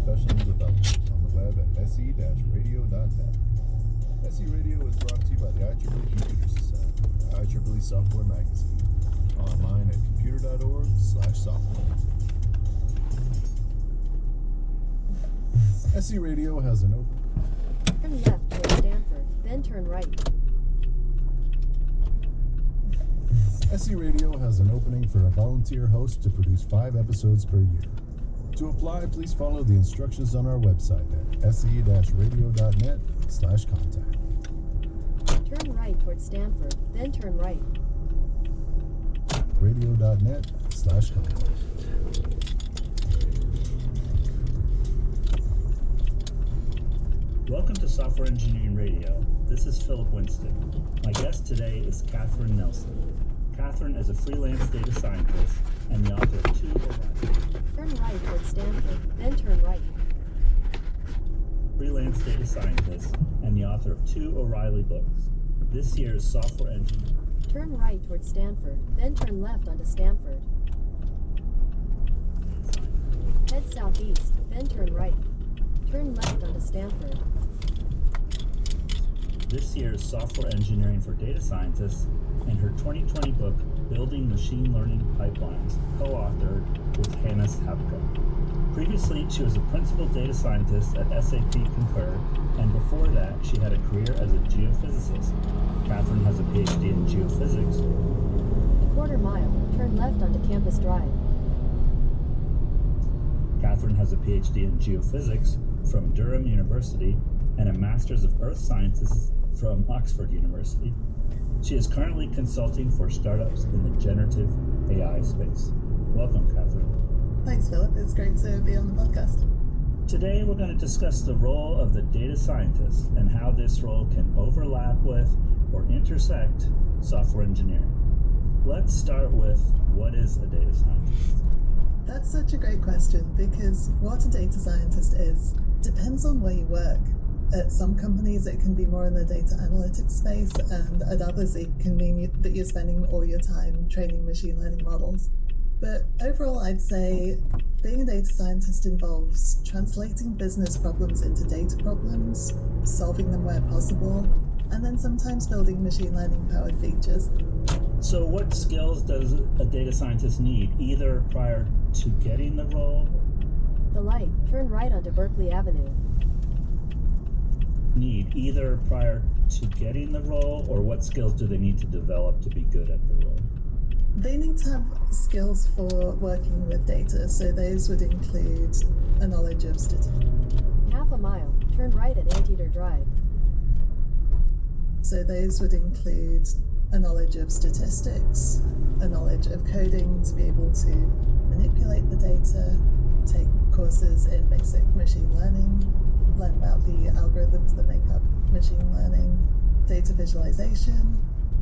professional developers on the web at se-radio.net. SE Radio is brought to you by the IEEE Computer Society, the IEEE Software Magazine, online at computer.org/software. SE Radio has an open... Turn left toward Stanford, then turn right. SE Radio has an opening for a volunteer host to produce 5 episodes per year. To apply, please follow the instructions on our website at se-radio.net/contact. Turn right toward Stanford, then turn right. radio.net/contact. Welcome to Software Engineering Radio. This is Philip Winston. My guest today is Catherine Nelson. Catherine is a freelance data scientist and the author of 2 Turn right toward Stanford, then turn right. freelance data scientist and the author of 2 O'Reilly books. This year's Software Engineering. Turn right toward Stanford, then turn left onto Stanford. Head southeast, then turn right. Turn left onto Stanford. This year's Software Engineering for Data Scientists and her 2020 book, Building Machine Learning Pipelines, co-authored with Hannes Hapke. Previously, she was a principal data scientist at SAP Concur, and before that, she had a career as a geophysicist. Catherine has a PhD in geophysics. Quarter mile, turn left onto Campus Drive. Catherine has a PhD in geophysics from Durham University and a Master's of Earth Sciences from Oxford University. She is currently consulting for startups in the generative AI space. Welcome, Catherine. Thanks, Philip. It's great to be on the podcast. Today, we're going to discuss the role of the data scientist and how this role can overlap with or intersect software engineering. Let's start with, what is a data scientist? That's such a great question, because what a data scientist is depends on where you work. At some companies, it can be more in the data analytics space, and at others, it can mean that you're spending all your time training machine learning models. But overall, I'd say being a data scientist involves translating business problems into data problems, solving them where possible, and then sometimes building machine learning powered features. So what skills does a data scientist need, either prior to getting the role? The light, turn right onto Berkeley Avenue. Need either prior to getting the role, or what skills do they need to develop to be good at the role? They need to have skills for working with data, so those would include a knowledge of statistics. Half a mile, turn right at Anteater Drive. So those would include a knowledge of statistics, a knowledge of coding to be able to manipulate the data, take courses in basic machine learning, learn about the algorithms that make up machine learning, data visualization,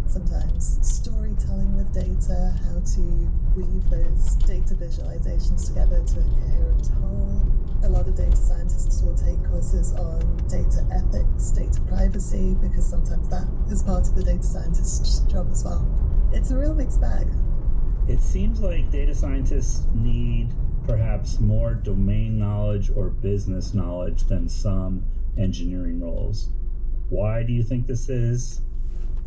sometimes storytelling with data, how to weave those data visualizations together to a coherent whole. A lot of data scientists will take courses on data ethics, data privacy, because sometimes that is part of the data scientist's job as well. It's a real mixed bag. It seems like data scientists need perhaps more domain knowledge or business knowledge than some engineering roles. Why do you think this is?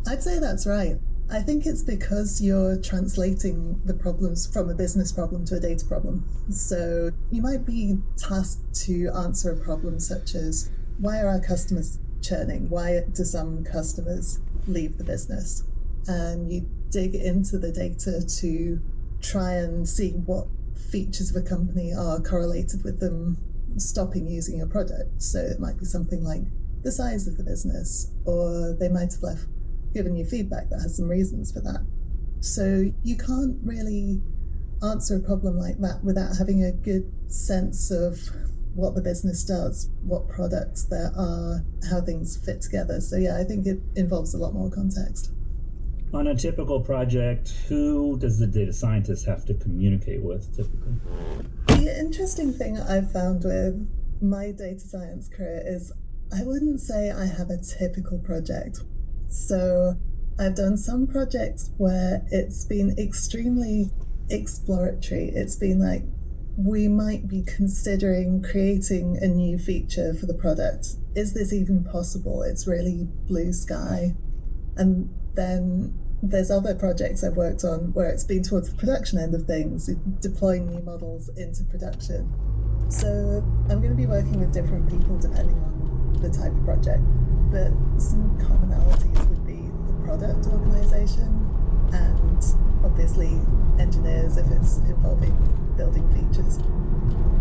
I'd say that's right. I think it's because you're translating the problems from a business problem to a data problem. So you might be tasked to answer a problem such as, why are our customers churning? Why do some customers leave the business? And you dig into the data to try and see what features of a company are correlated with them stopping using your product. So it might be something like the size of the business, or they might have given you feedback that has some reasons for that. So you can't really answer a problem like that without having a good sense of what the business does, what products there are, how things fit together. So yeah, I think it involves a lot more context. On a typical project, who does the data scientist have to communicate with typically? The interesting thing I've found with my data science career is I wouldn't say I have a typical project. So I've done some projects where it's been extremely exploratory. It's been like we might be considering creating a new feature for the product. Is this even possible? It's really blue sky. And then there's other projects I've worked on where it's been towards the production end of things, deploying new models into production. So I'm going to be working with different people depending on the type of project, but some commonalities would be the product organization and obviously engineers if it's involving building features.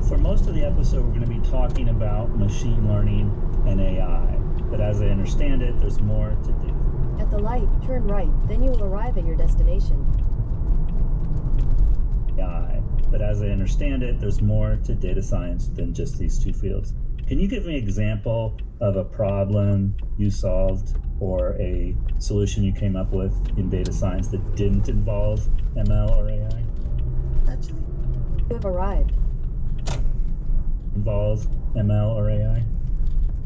For most of the episode, we're going to be talking about machine learning and AI, but as I understand it, there's more to do. At the light, turn right, then you will arrive at your destination. AI, but as I understand it, there's more to data science than just these two fields. Can you give me an example of a problem you solved or a solution you came up with in data science that didn't involve ML or AI? Actually, You have arrived. Involve ML or AI?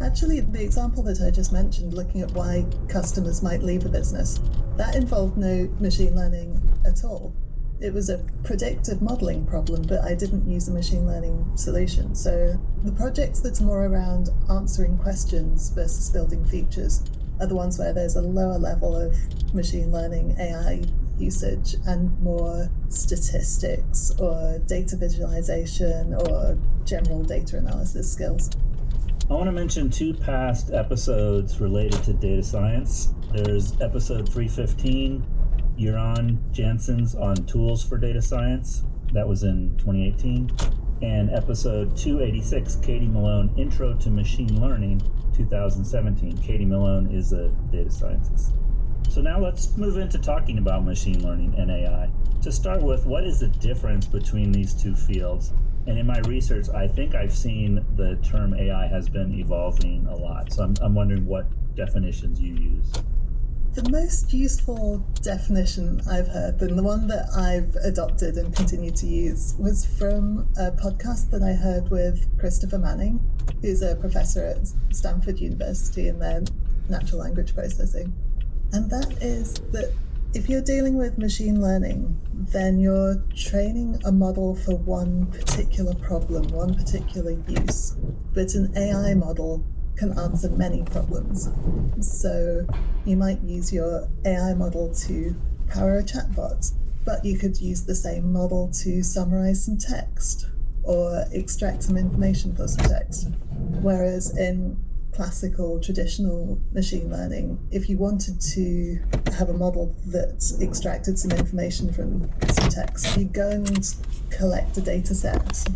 Actually, the example that I just mentioned, looking at why customers might leave a business, that involved no machine learning at all. It was a predictive modeling problem, but I didn't use a machine learning solution. So the projects that are more around answering questions versus building features are the ones where there's a lower level of machine learning AI usage and more statistics or data visualization or general data analysis skills. I want to mention two past episodes related to data science. There's episode 315, Jeroen Janssens on tools for data science. That was in 2018. And episode 286, Katie Malone, Intro to Machine Learning, 2017. Katie Malone is a data scientist. So now let's move into talking about machine learning and AI. To start with, what is the difference between these two fields? And in my research, I think I've seen the term AI has been evolving a lot. So I'm wondering what definitions you use. The most useful definition I've heard, and the one that I've adopted and continue to use, was from a podcast that I heard with Christopher Manning, who's a professor at Stanford University in their natural language processing. And that is that if you're dealing with machine learning, then you're training a model for one particular problem, one particular use. But an AI model can answer many problems. So you might use your AI model to power a chatbot, but you could use the same model to summarize some text or extract some information for some text. Whereas in classical, traditional machine learning, if you wanted to have a model that extracted some information from some text, you go and collect a data set